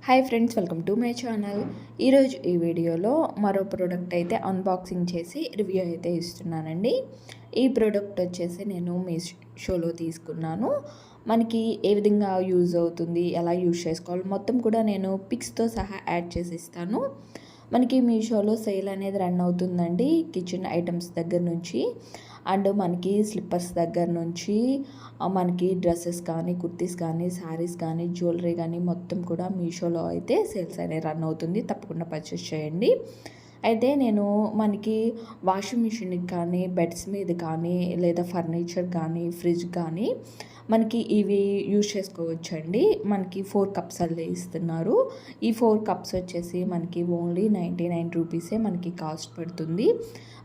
Hi friends, welcome to my channel. ఈరోజు ఈ వీడియోలో మరో ప్రోడక్ట్ అయితే అన్బాక్సింగ్ చేసి రివ్యూ అయితే ఇస్తున్నానండి. ఈ ప్రోడక్ట్ వచ్చేసి నేను మీషోలో తీసుకున్నాను. మనకి ఏ విధంగా యూజ్ అవుతుంది, ఎలా యూజ్ చేసుకోవాలి మొత్తం కూడా నేను పిక్స్తో సహా యాడ్ చేసి ఇస్తాను. మనకి మీషోలో సేల్ అనేది రన్ అవుతుందండి, కిచెన్ ఐటమ్స్ దగ్గర నుంచి అండ్ మనకి స్లిప్పర్స్ దగ్గర నుంచి మనకి డ్రెస్సెస్ కానీ, కుర్తీస్ కానీ, శారీస్ కానీ, జ్యువెలరీ కానీ మొత్తం కూడా మీషోలో అయితే సేల్స్ అనేది రన్ అవుతుంది. తప్పకుండా పర్చేస్ చేయండి. అయితే నేను మనకి వాషింగ్ మిషన్కి కానీ, బెడ్స్ మీద కానీ, లేదా ఫర్నిచర్ కానీ, ఫ్రిడ్జ్ కానీ మనకి ఇవి యూజ్ చేసుకోవచ్చండి. మనకి 4 కప్స్ అల్లే ఇస్తున్నారు. ఈ 4 కప్స్ వచ్చేసి మనకి ఓన్లీ 99 రూపీసే మనకి కాస్ట్ పడుతుంది.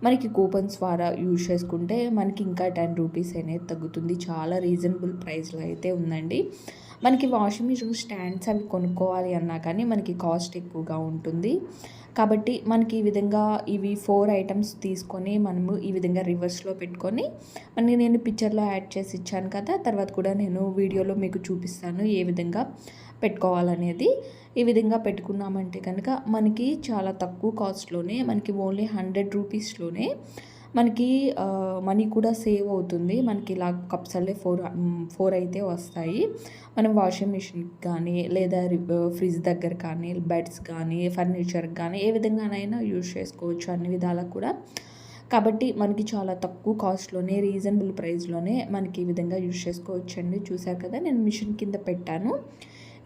మనకి కూపన్స్ ద్వారా యూజ్ చేసుకుంటే మనకి ఇంకా 10 రూపీస్ అనేది తగ్గుతుంది. చాలా రీజనబుల్ ప్రైస్లో అయితే ఉందండి. మనకి వాషింగ్ మిషన్ స్టాండ్స్ అవి కొనుక్కోవాలి అన్నా కానీ మనకి కాస్ట్ ఎక్కువగా ఉంటుంది. కాబట్టి మనకి ఈ విధంగా ఇవి 4 ఐటమ్స్ తీసుకొని మనము ఈ విధంగా రివర్స్లో పెట్టుకొని నేను పిక్చర్లో యాడ్ చేసి ఇచ్చాను కదా, తర్వాత కూడా నేను వీడియోలో మీకు చూపిస్తాను ఏ విధంగా పెట్టుకోవాలనేది. ఈ విధంగా పెట్టుకున్నామంటే కనుక మనకి చాలా తక్కువ కాస్ట్లోనే మనకి ఓన్లీ 100 రూపీస్లోనే మనకి మనీ కూడా సేవ్ అవుతుంది. మనకి ఇలా కప్స్ అల్లే 4 అయితే వస్తాయి. మనం వాషింగ్ మిషన్కి కానీ, లేదా ఫ్రిడ్జ్ దగ్గర కానీ, బెడ్స్ కానీ, ఫర్నిచర్కి కానీ ఏ విధంగానైనా యూజ్ చేసుకోవచ్చు అన్ని విధాలకు కూడా. కాబట్టి మనకి చాలా తక్కువ కాస్ట్లోనే, రీజనబుల్ ప్రైస్లోనే మనకి ఈ విధంగా యూజ్ చేసుకోవచ్చండి. చూసారు కదా, నేను మిషన్ కింద పెట్టాను.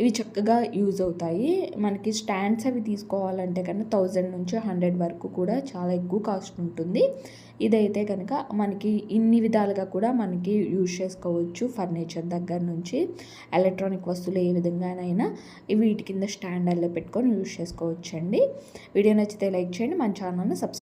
ఇవి చక్కగా యూజ్ అవుతాయి. మనకి స్టాండ్స్ అవి తీసుకోవాలంటే కన్నా 1000 నుంచి 100 వరకు కూడా చాలా ఎక్కువ కాస్ట్ ఉంటుంది. ఇదైతే కనుక మనకి ఇన్ని విధాలుగా కూడా మనకి యూజ్ చేసుకోవచ్చు. ఫర్నిచర్ దగ్గర నుంచి ఎలక్ట్రానిక్ వస్తువులు ఏ విధంగానైనా వీటి కింద స్టాండ్ అల్లే పెట్టుకొని యూజ్ చేసుకోవచ్చండి. వీడియో నచ్చితే లైక్ చేయండి, మన ఛానల్ని సబ్స్క్రైబ్